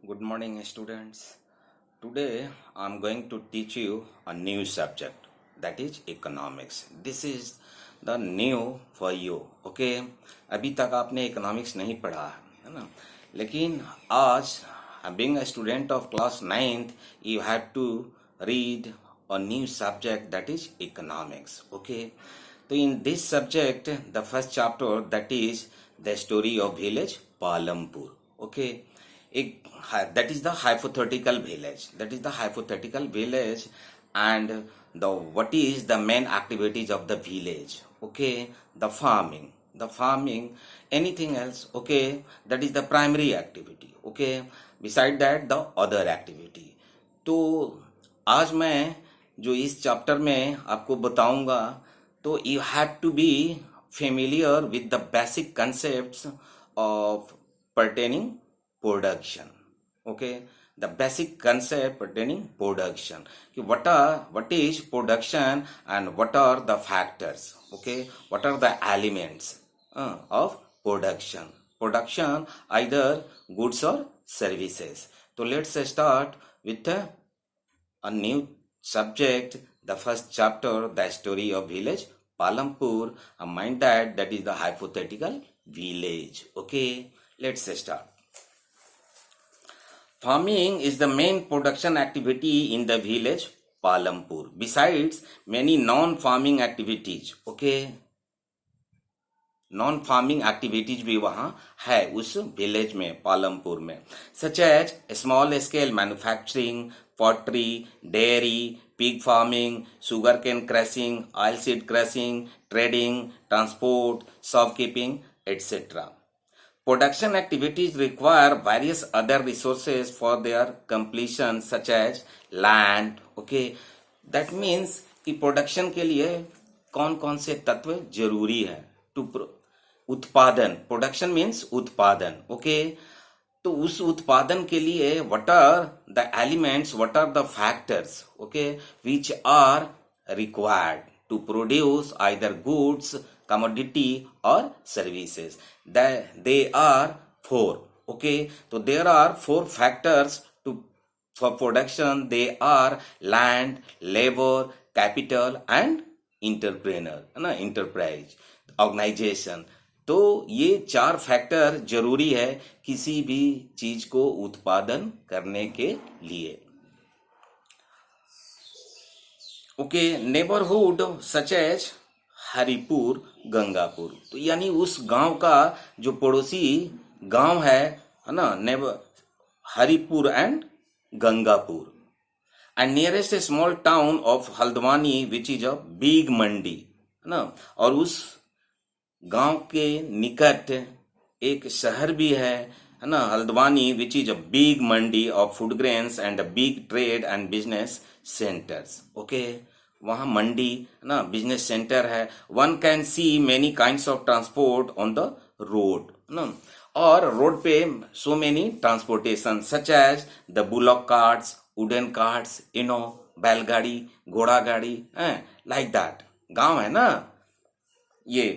Good morning, students. Today I'm going to teach you a new subject, that is economics. This is the new for you. Okay? अभी तक आपने economics नहीं पढ़ा है ना? लेकिन आज being a student of class 9th, you have to read a new subject, that is economics. Okay? So in this subject, the first chapter, that is the story of village Palampur. Okay? एक that is the hypothetical village, and the what is the main activities of the village. Okay, the farming, anything else. Okay, that is the primary activity. Okay, beside that the other activity. तो आज मैं जो इस chapter में आपको बताऊंगा, तो you have to be familiar with the basic concepts of pertaining production. Okay, the basic concept pertaining production, what is production and what are the factors. Okay, what are the elements of production, either goods or services. So let's start with a new subject, the first chapter, the story of village Palampur. Mind that is the hypothetical village. Okay, let's start. Farming is the main production activity in the village Palampur. Besides many non-farming activities, okay, non farming activities भी वहां है उस village में, पालमपुर में, such as small scale manufacturing, pottery, dairy, pig farming, sugar cane crushing, oil seed crushing, trading, transport, shopkeeping, etcetera. Production activities require various other resources for their completion, such as land. Okay, that means कि production के लिए कौन कौन से तत्व जरूरी है to उत्पादन. प्रोडक्शन मीन्स उत्पादन. ओके, तो उस उत्पादन के लिए what are the elements, what are the factors, okay, which are required to produce either goods, commodity or services. They are four. Okay, so there are four factors for production. They are land, labor, capital and entrepreneur, ना, enterprise, organization. तो ये चार factor जरूरी है किसी भी चीज को उत्पादन करने के लिए. Okay, neighbourhood such as Haripur, Gangapur, तो यानी उस गांव का जो पड़ोसी गांव है ना, Haripur and Gangapur. And nearest small town of Haldwani which is a big mandi, है ना, और उस गांव के निकट एक शहर भी है ना, Haldwani, which is a big mandi of food grains and a big trade and business centres. Okay, वहां मंडी ना, बिजनेस सेंटर है. One can see many kinds of transport on the road ना, और रोड पे so many transportation such as the bullock carts, wooden carts, bailgadi, ghoda गाड़ी, like that. गांव है ना ये.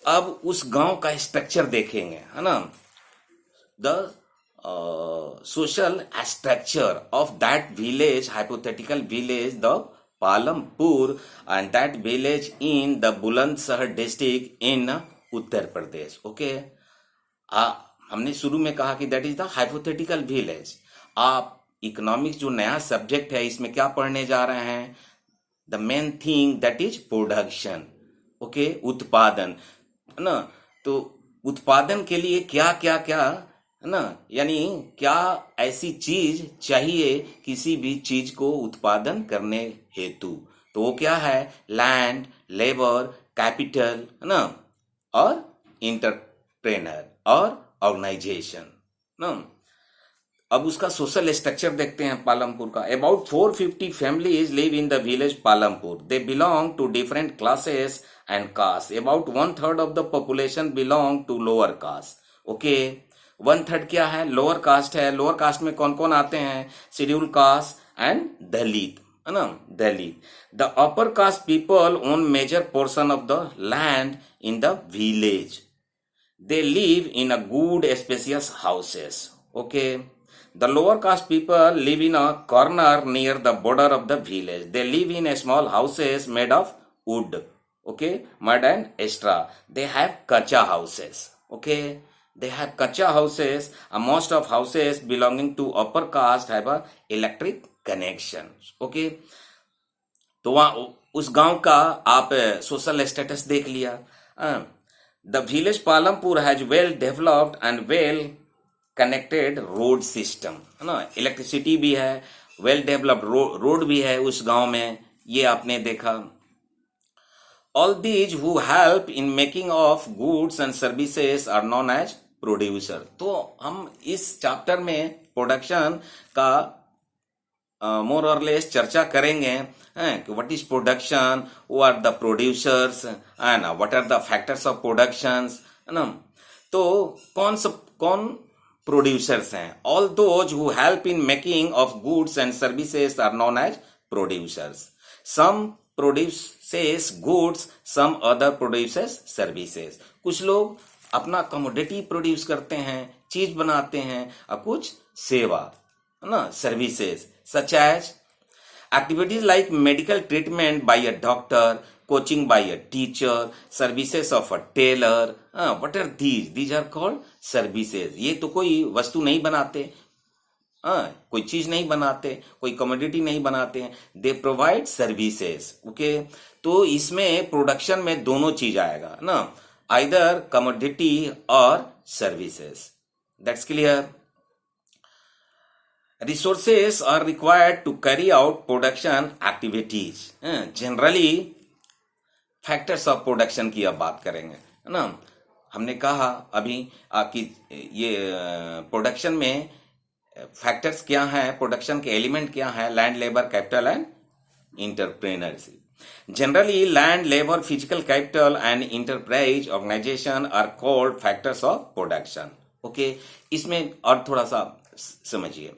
अब उस गांव का स्ट्रक्चर देखेंगे, है ना, the social structure of that village, hypothetical village, the Palampur, and that village in the Bulandshahr district in Uttar Pradesh. Okay, हमने शुरू में कहा कि that is the hypothetical village. आप इकोनॉमिक्स जो नया सब्जेक्ट है इसमें क्या पढ़ने जा रहे हैं? The main thing that is production. Okay, उत्पादन, है ना. तो उत्पादन के लिए क्या क्या क्या, है ना, यानी क्या ऐसी चीज चाहिए किसी भी चीज को उत्पादन करने हेतु, तो वो क्या है? लैंड, लेबर, कैपिटल, है ना, और इंटरप्रेनर और ऑर्गेनाइजेशन ना. अब उसका सोशल स्ट्रक्चर देखते हैं पालमपुर का. About 450 families live in the village Palampur. They belong to different classes and caste. About 1/3 of the population belong to lower caste. Okay, 1/3 क्या है? लोअर कास्ट है. लोअर कास्ट में कौन कौन आते हैं? शेड्यूल कास्ट एंड दलित, है ना, Dalit. The upper caste people own major portion of the land in the village. They live in a good spacious houses. Okay, The lower caste people live in a corner near the border of the village. They live in a small houses made of wood, okay, mud and straw. They have kacha houses, okay. They have kacha houses. Most of houses belonging to upper caste have a electric connection, okay. तो वहाँ उस गांव का आप social status देख लिया. The village Palampur has well developed and well connected road system, है ना. इलेक्ट्रिसिटी भी है, वेल डेवलप्ड रोड भी है उस गांव में, ये आपने देखा. All these who help in making of goods and services are known as producer. तो हम इस चैप्टर में प्रोडक्शन का मोर और लेस चर्चा करेंगे. What is production, who are the producers and what are the factors of production, है ना. तो कौन प्रोड्यूसर्स हैं? All those who help in making of goods and services are known as producers. Some produces goods, some other produces services. कुछ लोग अपना commodity produce करते हैं, चीज बनाते हैं, और कुछ सेवा, है ना, services. Such as activities like medical treatment by a doctor, coaching by a teacher, services of a tailor. What are these? These are called services. ये तो कोई वस्तु नहीं बनाते, कोई चीज नहीं बनाते, कोई कमोडिटी नहीं बनाते हैं. They provide services, okay. तो इसमें प्रोडक्शन में दोनों चीज आएगा ना, आइदर कमोडिटी और services. That's clear. Resources are required to carry out production activities. Generally factors of production की अब बात करेंगे, है ना. हमने कहा अभी कि ये प्रोडक्शन में फैक्टर्स क्या हैं, प्रोडक्शन के एलिमेंट क्या हैं, land, labour, capital and entrepreneurship. Generally, land, labor, physical capital and enterprise organization are called factors of production. Okay, इसमें और थोड़ा सा समझिए.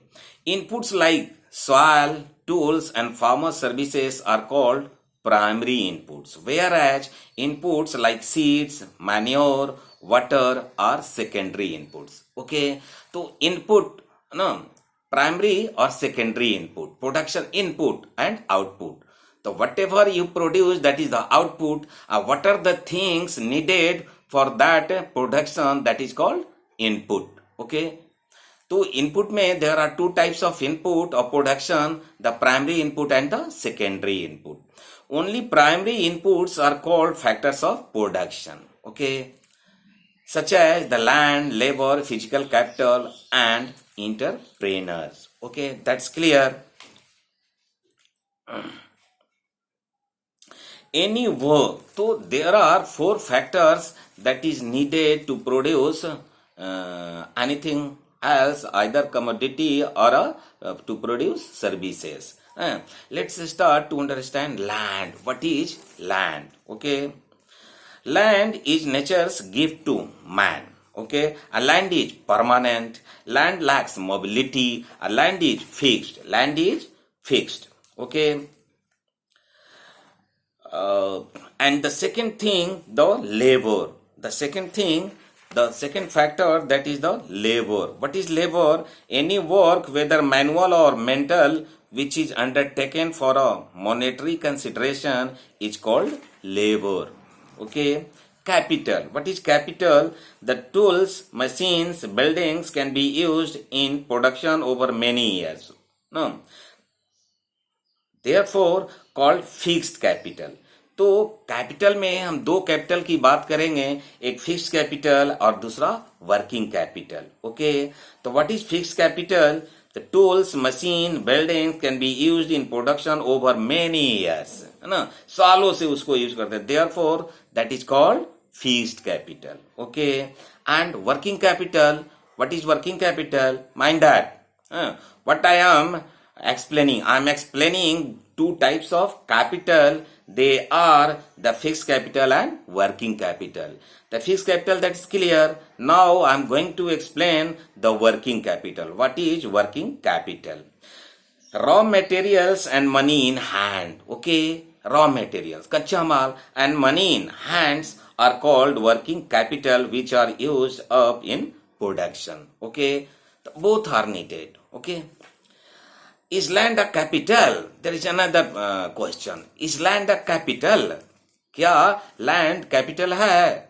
Inputs like soil, tools and farmer services are called primary inputs, whereas inputs like seeds, manure, water are secondary inputs. Okay, तो input ना primary और secondary input, production input and output. So whatever you produce, that is the output. What are the things needed for that production, that is called input. Okay. तो input में there are two types of input of production, the primary input and the secondary input. Only primary inputs are called factors of production, okay, such as the land, labour, physical capital and entrepreneurs. Okay, that's clear. Any work, तो there are 4 factors that is needed to produce anything else, either commodity or to produce services. Let's start to understand land. What is land? Okay, land is nature's gift to man. Okay, a land is permanent. Land lacks mobility. A land is fixed. Land is fixed. Okay, and the second thing, the labor. The second factor, that is the labor. What is labor? Any work, whether manual or mental, which is undertaken for a monetary consideration, is called labor. Okay. Capital. What is capital? The tools, machines, buildings can be used in production over many years. No. Therefore, called fixed capital. तो capital में हम 2 capital की बात करेंगे, एक fixed capital और दूसरा working capital. Okay, तो what is fixed capital? The tools, machine, building can be used in production over many years, है ना, सालों से उसको यूज करते हैं. Therefore that is called fixed capital. Okay, and working capital, what is working capital? Mind that what I am explaining 2 types of capital. They are the fixed capital and working capital. The fixed capital, that is clear. Now I am going to explain the working capital. What is working capital? Raw materials and money in hand. Okay, raw materials, kacha mal and money in hands are called working capital, which are used up in production. Okay, Both are needed. Okay. Is land a capital? There is another question. Is land a capital? क्या land capital है?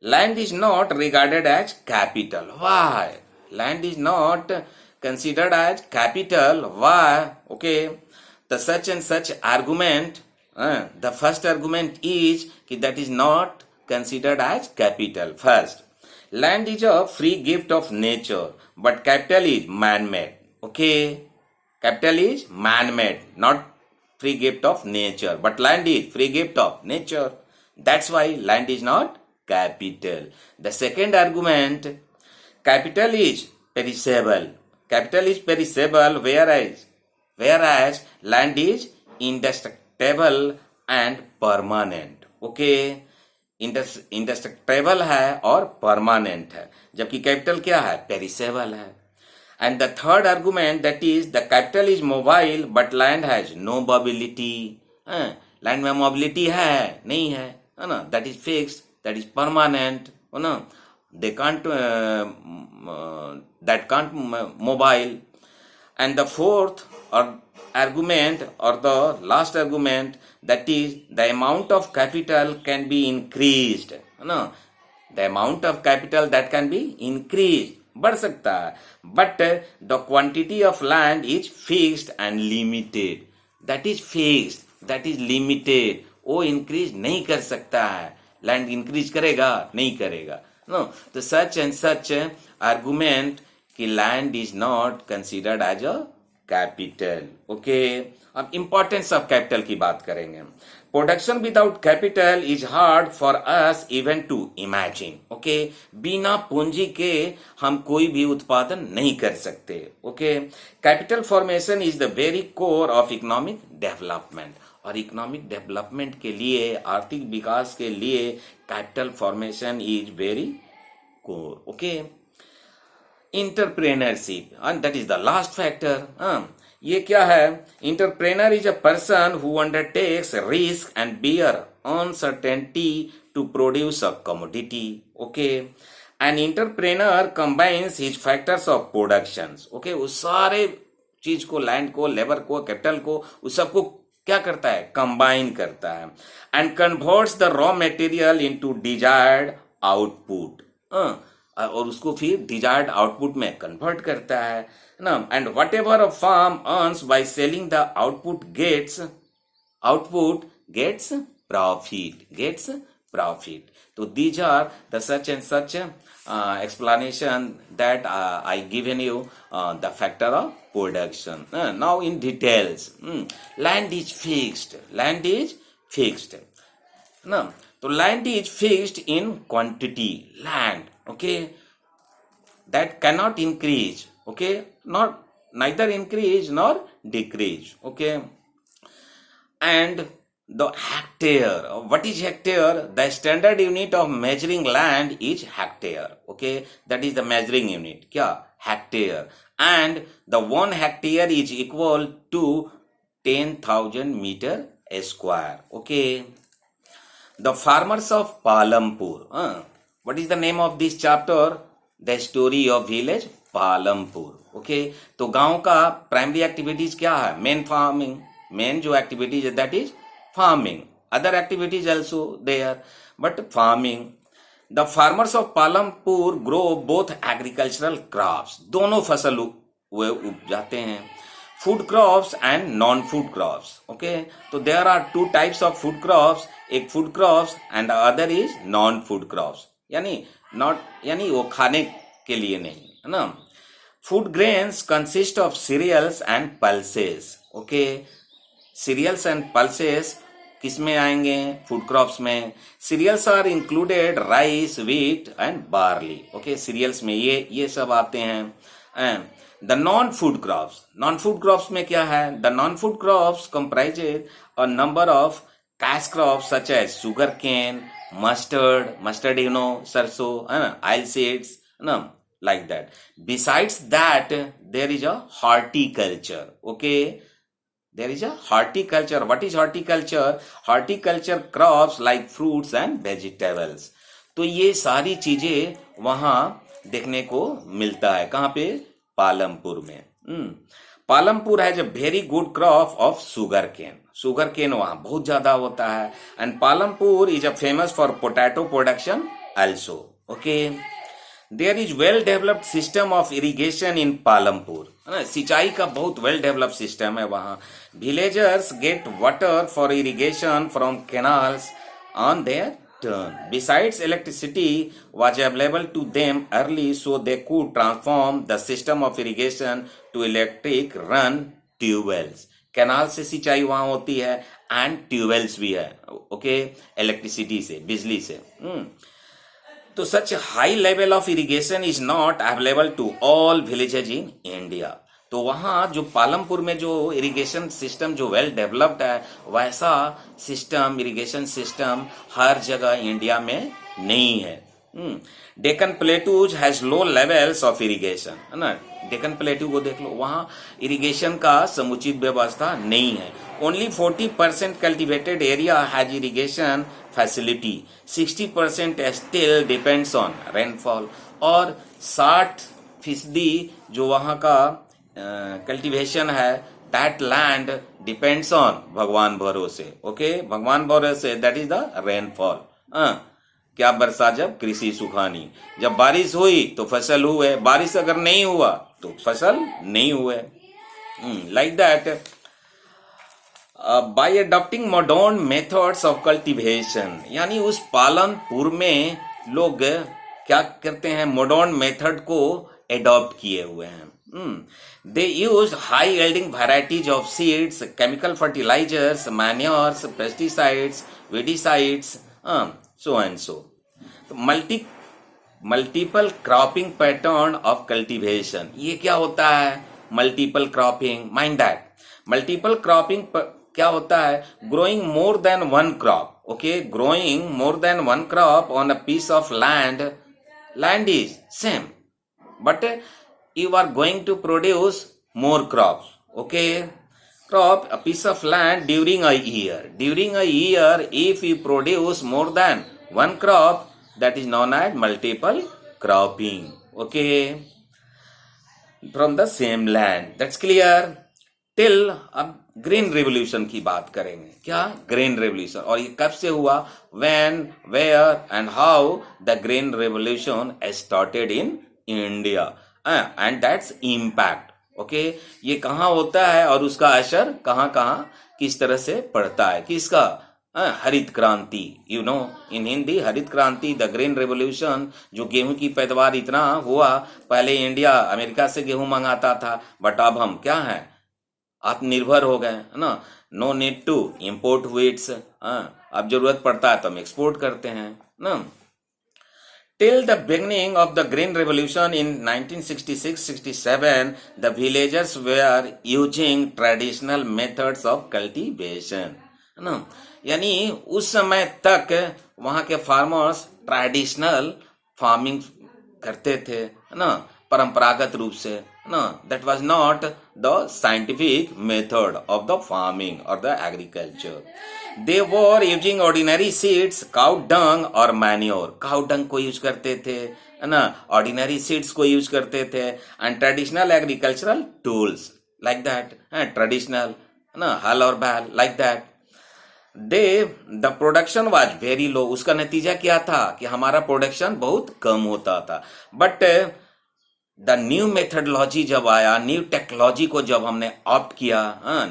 Land is not regarded as capital. Why? Land is not considered as capital. Why? Okay. The such and such argument, the first argument is that is not considered as capital. First, land is a free gift of nature, but capital is man-made. Okay. Capital is man-made, not free gift of nature. But land is free gift of nature. That's why land is not capital. The second argument, capital is perishable. Capital is perishable, whereas land is indestructible and permanent. Okay. इंडेस्ट्रक्टेबल है और permanent है, जबकि capital क्या है? Perishable है. And the third argument, that is the capital is mobile but land has no mobility. Land में mobility है नहीं है ना? That is fixed, that is permanent, है ना? They can't that can't mobile. And the fourth argument or the last argument, that is the amount of capital can be increased. है ना? The amount of capital that can be increased, बढ़ सकता है, but the quantity of land is fixed and limited. That is fixed, that is limited. वो increase नहीं कर सकता है. Land increase करेगा? नहीं करेगा. No. तो such and such argument कि land is not considered as a capital. Okay. अब importance of capital की बात करेंगे. Production without capital is hard for us even to imagine. Okay. बिना पूंजी के हम कोई भी उत्पादन नहीं कर सकते. Okay. Capital formation is the very core of economic development. और इकोनॉमिक डेवलपमेंट के लिए, आर्थिक विकास के लिए capital formation is very core. Okay. Entrepreneurship, and that is the last factor. ये क्या है? Entrepreneur is a person who undertakes risk and bear uncertainty to produce a commodity. Okay. An entrepreneur combines his factors of production. Okay. उस सारे चीज को, land को, labour को, capital को, उस सबको क्या करता है? कंबाइन करता है. And converts the raw material into desired output. और उसको फिर डिजायर्ड आउटपुट में कन्वर्ट करता है ना. And whatever a farm earns by selling the output gets profit. तो these are the such and such explanation that I given you the factor of production. Now in details, land is fixed. No, so land is fixed in quantity. Land, okay, that cannot increase. Okay, neither increase nor decrease. Okay, and the hectare. What is hectare? The standard unit of measuring land is hectare. Okay, that is the measuring unit. क्या? Hectare. And the 1 hectare is equal to 10,000 meter square. Okay. The farmers of Palampur. What is the name of this chapter? The story of village Palampur. Okay. तो गांव का primary activities क्या है? Main farming. Main जो activities है that is farming. Other activities also there, but farming. The farmers of Palampur grow both agricultural crops. दोनों फसल वे उपजाते हैं. Food crops and non-food crops. Okay. तो there are two types of food crops. एक food crops and the other is non-food crops. यानी वो खाने के लिए नहीं, है ना. Food grains consist of cereals and pulses. Okay. Cereals and pulses किस में आएंगे? फूड क्रॉप्स में. Cereals are included rice, wheat and barley. Okay. Cereals में ये सब आते हैं. द नॉन फूड क्रॉप्स में क्या है? The non food crops comprises a number of cash crops such as sugar cane, mustard सरसों, oil seeds, like that. Besides that, there is a horticulture. Okay. There is a horticulture. What is horticulture? Horticulture crops like fruits and vegetables. तो ये सारी चीजें वहां देखने को मिलता है। कहाँ पे? पालमपुर में। Palampur has a very good crop of sugarcane. Sugarcane वहां बहुत ज्यादा होता है। And Palampur is a famous for potato production also. Okay, there is well developed system of irrigation in Palampur. है ना, सिंचाई का बहुत वेल डेवलप्ड सिस्टम है वहाँ। Villagers get water for irrigation from canals on their turn. Besides, electricity was available to them early, so they could transform the system of irrigation to electric run tubewells. Canal से सिंचाई वहां होती है and tube wells भी है। Okay, electricity से, बिजली से। तो such high level of irrigation is not available to all villages in India. तो वहाँ जो पालमपुर में जो इरिगेशन सिस्टम जो वेल डेवलप्ड है, वैसा सिस्टम, इरिगेशन सिस्टम हर जगह इंडिया में नहीं है। Deccan plateaus has low levels of irrigation, है ना। डेक्कन प्लेटू को देख लो, वहाँ इरिगेशन का समुचित व्यवस्था नहीं है। Only 40% cultivated area has irrigation facility, 60% still depends on rainfall. और 60% जो वहाँ का कल्टीवेशन है, दैट लैंड डिपेंड्स ऑन भगवान भरोसे। ओके, भगवान भरोसे, दैट इज द रेनफॉल। क्या बरसा जब कृषि सुखानी, जब बारिश हुई तो फसल हुए, बारिश अगर नहीं हुआ तो फसल नहीं हुए। Like that, bye adopting modern methods of cultivation, यानी उस पालनपुर में लोग क्या करते हैं, मॉडर्न मेथड को एडॉप्ट किए हुए हैं। They use high yielding varieties of seeds, chemical fertilizers, manures, pesticides, weedicides, so and so. तो multiple cropping pattern of cultivation, ये क्या होता है? Multiple cropping, mind that. Multiple cropping क्या होता है? Growing more than one crop. Okay, growing more than one crop on a piece of land. Land is same, but you are going to produce more crops. Okay, crop a piece of land during a year. During a year, if you produce more than one crop, that is known as multiple cropping. Okay, from the same land. That's clear. Till अब green revolution की बात करेंगे। क्या? Green revolution. और ये कब से हुआ? When, where and how the green revolution started in India. And that's impact. Okay, ये कहाँ होता है और उसका असर कहाँ कहाँ किस तरह से पड़ता है? किसका? हरित क्रांति। यू नो, इन हिंदी हरित क्रांति, द ग्रीन रेवोल्यूशन। जो गेहूं की पैदावार इतना हुआ, पहले इंडिया अमेरिका से गेहूं मंगाता था, बट अब हम क्या हैं? आत्मनिर्भर हो गए, है ना। No need to import wheats. अब जरूरत पड़ता है तो हम एक्सपोर्ट करते हैं ना। Till the beginning of the Green Revolution in 1966-67, the villagers were using traditional methods of cultivation. है ना, यानी उस समय तक वहाँ के फार्मर्स ट्रेडिशनल फार्मिंग करते थे, है ना, परंपरागत रूप से, है ना। That was not the scientific method of the farming और the agriculture. They were using ordinary seeds, cow dung और manure. Cow dung को यूज करते थे, है ना, ordinary seeds को यूज करते थे, and traditional agricultural tools like that, traditional, है ना, हल और बैल like that. The production was very low. उसका नतीजा क्या था कि हमारा प्रोडक्शन बहुत कम होता था। बट द न्यू मेथडोलॉजी जब आया, न्यू टेक्नोलॉजी को जब हमने ऑप्ट किया,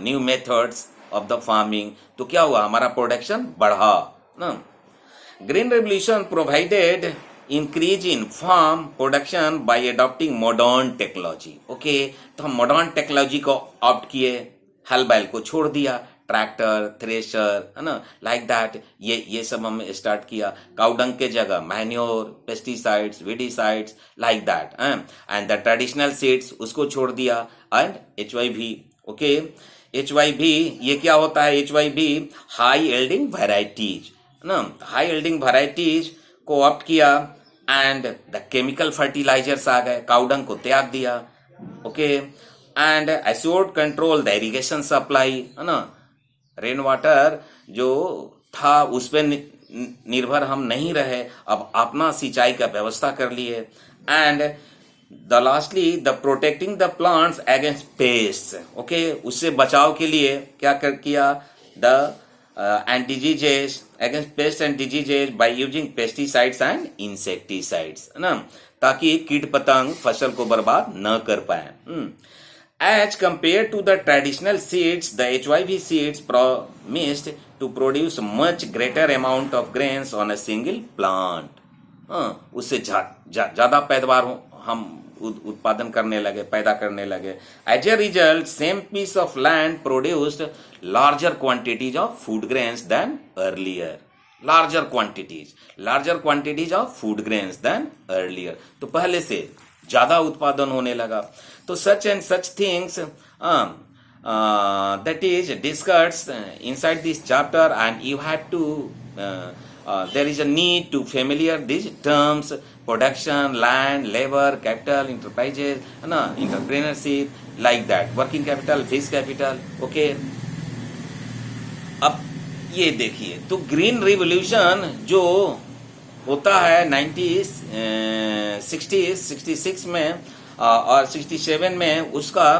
new methods of the farming, तो क्या हुआ? हमारा प्रोडक्शन बढ़ा ना। Green Revolution provided increase in farm production by adopting modern technology. Okay, तो हम मॉडर्न टेक्नोलॉजी को ऑप्ट किए, हल बैल को छोड़ दिया, ट्रैक्टर, थ्रेशर, है ना, लाइक दैट। ये सब हम स्टार्ट किया। काउडंग के जगह manure, pesticides, weedicides, like that. And the traditional seeds उसको छोड़ दिया, एंड HYV। ओके, HYV ये क्या होता है? HYV हाई यील्डिंग वैरायटीज, ना, हाई यील्डिंग वैरायटीज को ऑप्ट किया, एंड द केमिकल फर्टिलाइजर्स आ गए, काउडंग को त्याग दिया। Okay, and assured control the irrigation supply, है ना। रेन वाटर जो था उस पर निर्भर हम नहीं रहे, अब अपना सिंचाई का व्यवस्था कर लिए, and the lastly the protecting the plants against pests. Okay, उससे बचाव के लिए क्या कर किया, the and diseases against pests and diseases by using pesticides and insecticides, है ना, ताकि कीट पतंग फसल को बर्बाद न कर पाए. As compared to the traditional seeds, the HYV seeds promised to produce much greater amount of grains on a single plant. उससे ज्यादा पैदावार हम उत्पादन करने लगे, पैदा करने लगे. As a result, same piece of land produced larger quantities of food grains than earlier. Larger quantities of food grains than earlier. तो पहले से ज्यादा उत्पादन होने लगा. तो such and such things that is discussed inside this chapter, and you have to there is a need to familiar these terms: production, land, labor, capital, enterprises, entrepreneurship, like that, working capital, fixed capital. Okay, अब ये देखिए, तो green revolution जो होता है 1966 में और 67 में, उसका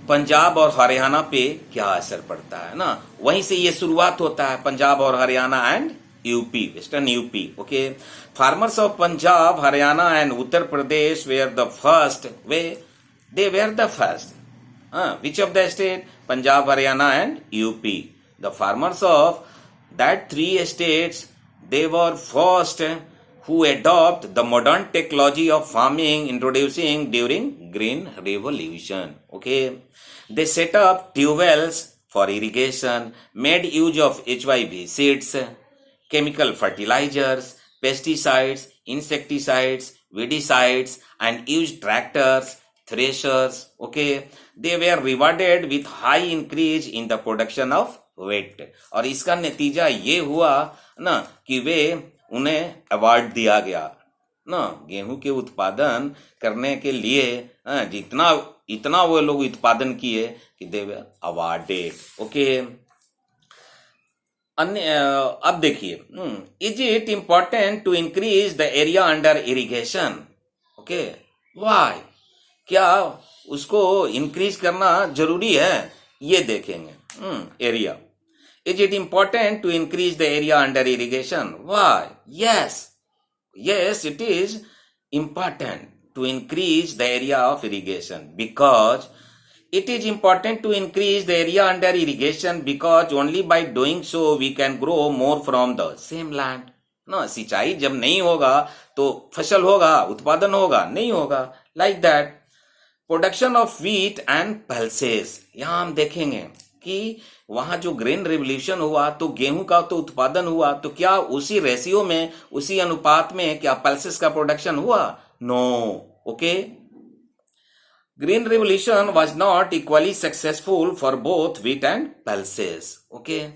पंजाब और हरियाणा पे क्या असर पड़ता है ना, वहीं से ये शुरुआत होता है, पंजाब और Haryana and UP, western UP. Okay, farmers of Punjab, Haryana and Uttar Pradesh where the first which of the state? Punjab, Haryana and UP. The farmers of that three states, they were first who adopt the modern technology of farming introducing during Green Revolution. Okay, they set up tube wells for irrigation, made use of HYV seeds, chemical fertilizers, pesticides, insecticides, weedicides, and used tractors, threshers. Okay, they were rewarded with high increase in the production of wheat. और इसका नतीजा ये हुआ ना कि वे उन्हें award दिया गया ना, गेहूं के उत्पादन करने के लिए इतना वो लोग उत्पादन किए कि दे वर अवार्डेड. ओके, अब देखिए, is it important to increase the area under irrigation? Okay, why, क्या उसको इंक्रीज करना जरूरी है, ये देखेंगे. Area, is it important to increase the area under irrigation? Why? yes it is important to increase the area of irrigation, because it is important to increase the area under irrigation because only by doing so we can grow more from the same land. ना, सिंचाई जब नहीं होगा तो फसल होगा, उत्पादन होगा नहीं होगा. Like that, production of wheat and pulses. यहाँ हम देखेंगे कि वहां जो ग्रेन रिवॉल्यूशन हुआ तो गेहूं का तो उत्पादन हुआ, तो क्या उसी रेशियो में, उसी अनुपात में क्या पल्सेस का प्रोडक्शन हुआ? No. Okay, Green Revolution was not equally successful for both wheat and pulses. Okay,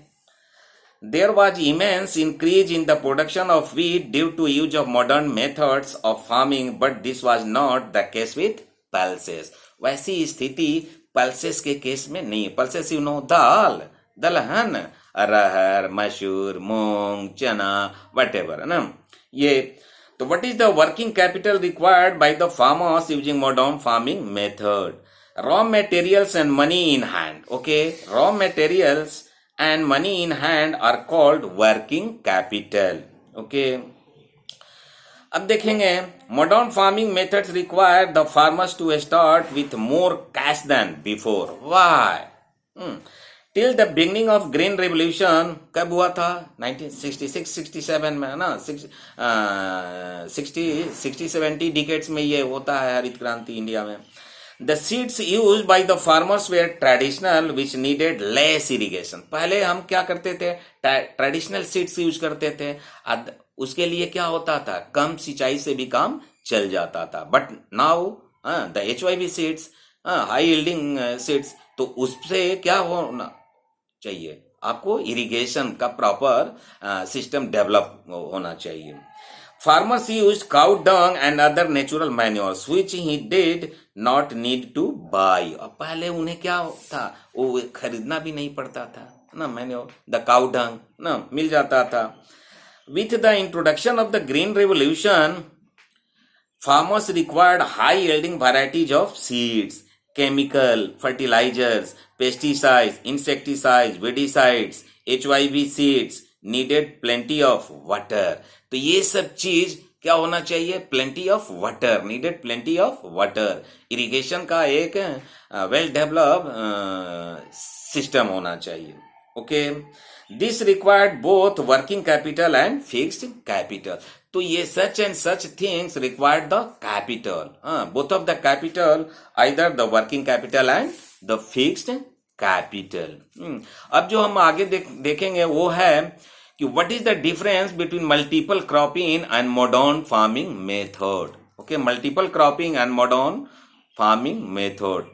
there was immense increase in the production of wheat due to use of modern methods of farming, but this was not the case with pulses. वैसी स्थिति pulses के case में नहीं. Pulses you know, दाल, दलहन, अरहर, मसूर, मूंग, चना, whatever, है ना ये. So what is the working capital required by the farmers using modern farming method? Raw materials and money in hand. Okay, raw materials and money in hand are called working capital. Okay, अब देखेंगे, modern farming methods require the farmers to start with more cash than before. Why? Till the beginning of Green Revolution, कब हुआ था? 1966-67 में, है ना, 60-70 decades में ये होता है हरित क्रांति इंडिया में. The seeds used by the farmers were traditional, which needed less irrigation. पहले हम क्या करते थे? ट्रेडिशनल सीड्स यूज करते थे. उसके लिए क्या होता था? कम सिंचाई से भी काम चल जाता था. But now the HYV seeds, high yielding seeds, तो उससे क्या होना चाहिए? आपको इरिगेशन का प्रॉपर सिस्टम डेवलप होना चाहिए. Farmers used cow dung and other natural manures, which he did not need to buy. और पहले उन्हें क्या था? वो खरीदना भी नहीं पड़ता था ना, मैन्योर, द काउ डंग ना मिल जाता था. With the introduction of the Green Revolution, Farmers required high yielding varieties of seeds, chemical, fertilizers, pesticides, insecticides, weedicides, HYV seeds, needed plenty of water. तो ये सब चीज क्या होना चाहिए? Plenty of water, needed plenty of water. Irrigation का एक well developed system होना चाहिए. Okay, this required both working capital and fixed capital. तो ये सच and such things required the capital, both of the capital, either the working capital and the fixed capital. अब जो हम आगे देखेंगे वो है कि what is the difference between multiple cropping and modern farming method. Okay, multiple cropping and modern farming method.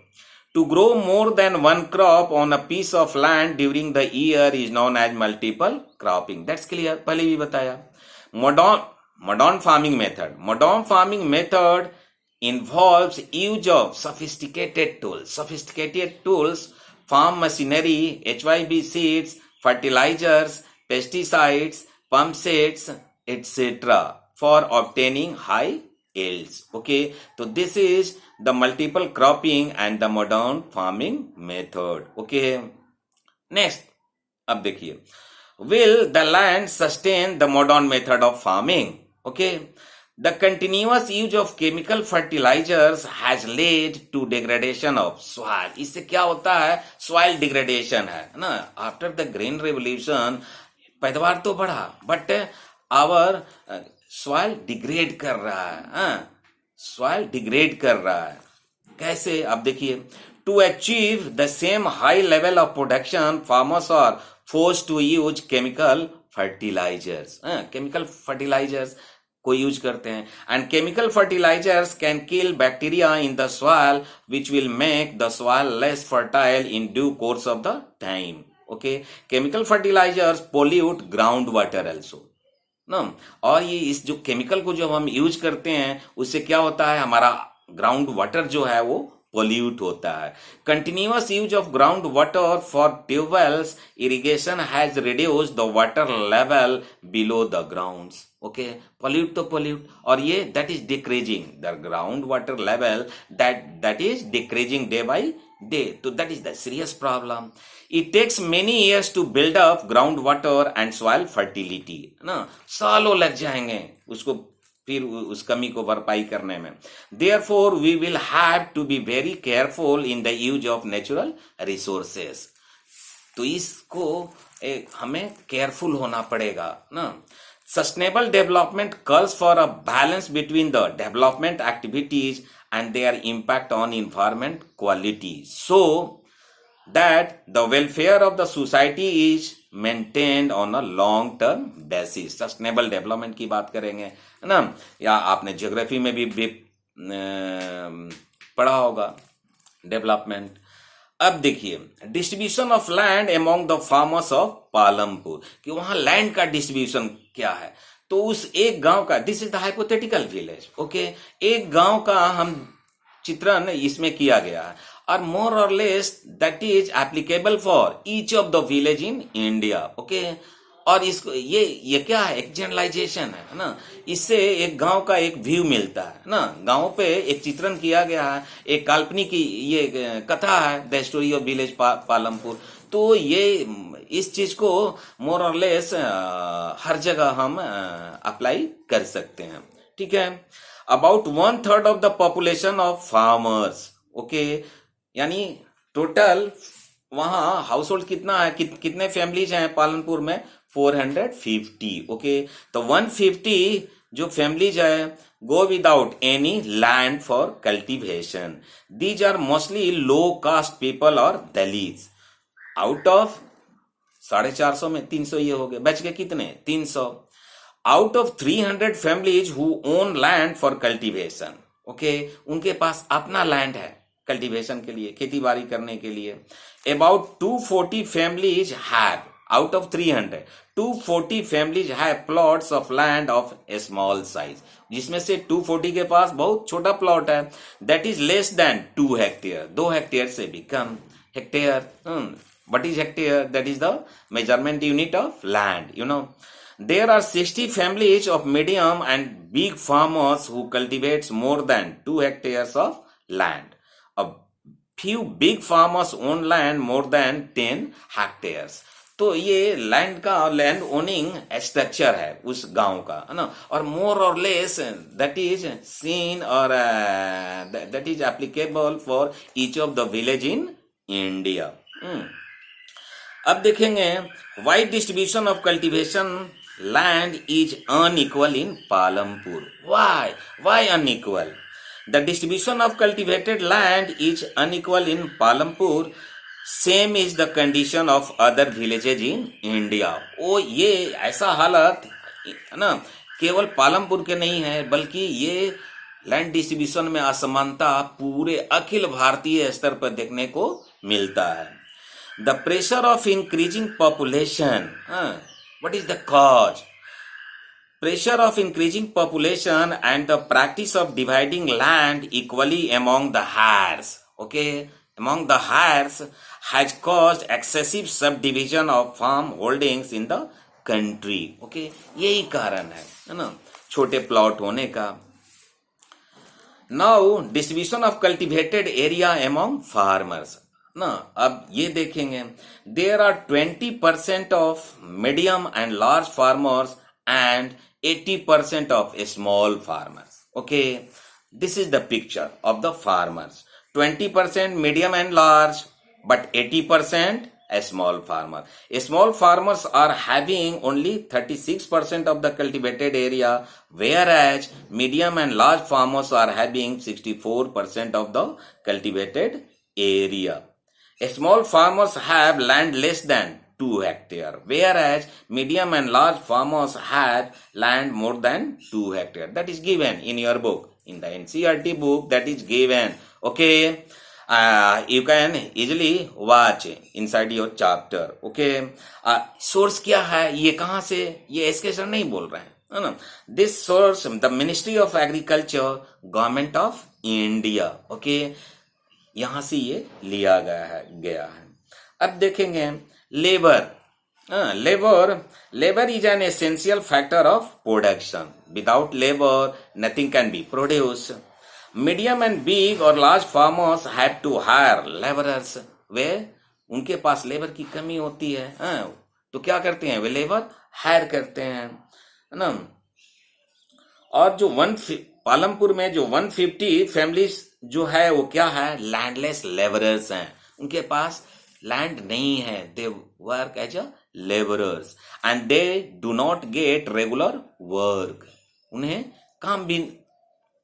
To grow more than one crop on a piece of land during the year is known as multiple cropping. That's clear. पहले भी बताया. Modern farming method. Modern farming method involves use of sophisticated tools, farm machinery, HYB seeds, fertilizers, pesticides, pump sets, etc. for obtaining high yields. Okay, so this is the multiple cropping and the modern farming method. Okay, next, अब देखिए, will the land sustain the modern method of farming? Okay, the continuous use of chemical fertilizers has led to degradation of soil. इससे क्या होता है? soil degradation है ना. after the green revolution पैदावार तो बढ़ा, बट आवर सॉइल डिग्रेड कर रहा है. सॉइल डिग्रेड कर रहा है. कैसे? आप देखिए, to achieve the same high level of production farmers are forced to use chemical fertilisers. Chemical fertilisers को यूज करते हैं. And chemical fertilisers can kill bacteria in the soil which will make the soil less fertile in due course of the time. Okay, chemical fertilisers pollute ground water also ना. और ये इस जो chemical को जो हम यूज करते हैं उससे क्या होता है? हमारा ग्राउंड वाटर जो है वो पोल्यूट होता है. Continuous use of ground water for tubewells irrigation has reduced the water level below the grounds. Okay, pollute तो पोल्यूट, और ये that is decreasing the ground water level, that is decreasing day by day. तो that is the serious problem. It takes many years to build up groundwater and soil fertility. ना, सालों लग जाएंगे उसको फिर उस कमी को भरपाई करने में. Therefore, we will have to be very careful in the use of natural resources. तो इसको हमें केयरफुल होना पड़ेगा ना. Sustainable development calls for a balance between the development activities and their impact on environment quality, so that the welfare of the society is maintained on a long term basis. Sustainable development की बात करेंगे ना, या आपने geography में भी पढ़ा होगा डेवलपमेंट. अब देखिए, distribution of land among the farmers of Palampur, कि वहां लैंड का डिस्ट्रीब्यूशन क्या है. तो उस एक गांव का, this is the hypothetical village. Okay, एक गांव का हम चित्रण इसमें किया गया है, और more or less that is applicable for each of the village in India. Okay, और इसको ये क्या है? एक जनरलाइजेशन है ना. इससे एक गांव का एक व्यू मिलता है ना. गांव पे एक चित्रण किया गया है, एक काल्पनिक ये कथा है, the story of village Palampur. तो ये इस चीज को मोर और लेस हर जगह हम अप्लाई कर सकते हैं. ठीक है. About 1/3 of the population of farmers. Okay, यानी टोटल वहां हाउस होल्ड कितना है, कितने फैमिलीज हैं पालनपुर में? 450. ओके, तो 150 जो फैमिलीज है go without any land for cultivation. These are mostly low caste people और दलित्स. आउट ऑफ 450 में 300 ये हो गए, बच गए कितने? 300. Out of 300 families who own land for cultivation. Okay, उनके पास अपना लैंड है कल्टीवेशन के लिए, खेती बाड़ी करने के लिए. About 240 families have, out of 300, 240 families have plots of land of a small size, जिसमें से 240 के पास बहुत छोटा प्लॉट है, that is less than 2 hectare. 2 hectare से भी कम. Hectare, what is hectare? That is the measurement unit of land. You know, There are 60 families of medium and big farmers who cultivates more than 2 hectares of land. A few big farmers own land more than 10 hectares. तो ये land owning structure है उस गांव का, है ना, और more or less that is seen or that is applicable for each of the village in India. अब देखेंगे why distribution of cultivation land is unequal in Palampur. Why unequal? The distribution of cultivated land is unequal in Palampur. Same is the condition of other villages in India. ओ ये ऐसा हालत है ना, केवल पालमपुर के नहीं है, बल्कि ये लैंड डिस्ट्रीब्यूशन में असमानता पूरे अखिल भारतीय स्तर पर देखने को मिलता है. The pressure of increasing population. What is the cause? Pressure of increasing population and the practice of dividing land equally among the heirs, among the heirs has caused excessive subdivision of farm holdings in the country. यही कारण है ना, छोटे plot होने का. Now distribution of cultivated area among farmers. ना अब ये देखेंगे, there are 20% of medium and large farmers and 80% of small farmers. This is the picture of the farmers. 20% medium and large, but 80% a small farmer. Small farmers are having only 36% of the cultivated area, whereas medium and large farmers are having 64% of the cultivated area. Small farmers have land less than 2 hectares, whereas medium and large farmers have land more than 2 hectares. That is given in your book, in the NCERT book, that is given. You can easily watch inside your chapter. Source क्या है, ये कहाँ से, ये SK sir नहीं बोल रहे हैं, है ना. This source, the Ministry of Agriculture, Government of India. यहाँ से ये लिया गया है. अब देखेंगे labor is an essential factor of production. Without labor nothing can be produced. Medium and big or large farmers have to hire laborers. वे उनके पास labour की कमी होती है, तो क्या करते हैं, वे लेबर हायर करते हैं, है ना. और जो पालमपुर में जो 150 फैमिलीज जो है वो क्या है, लैंडलेस लेबरर्स हैं. उनके पास लैंड नहीं है. They work as a labourers and they do not get regular work. उन्हें काम भी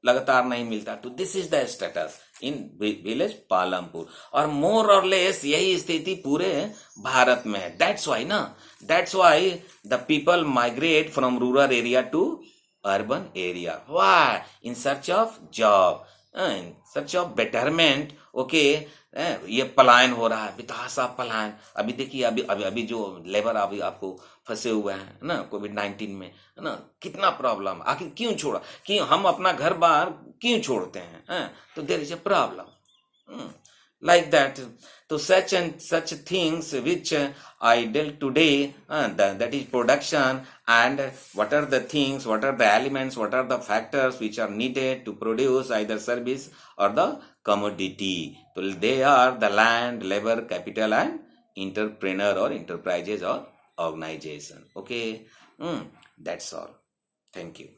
लगातार नहीं मिलता. तो this is the status in village Palampur. और मोर और लेस यही स्थिति पूरे भारत में है. That's why the people migrate from rural area to urban area. Why? In search of job, in search of betterment. ये पलायन हो रहा है, बितासा पलायन. अभी देखिए, अभी जो लेबर अभी आपको फंसे हुए हैं ना कोविड-19 में, है ना, कितना प्रॉब्लम. आखिर क्यों छोड़ा, कि हम अपना घर बार क्यों छोड़ते हैं, तो there is a problem like that. So such things which I dealt today, that is production, and what are the things, what are the elements, what are the factors which are needed to produce either service or the commodity. So they are the land, labor, capital, and entrepreneur or enterprises or organization. That's all. Thank you.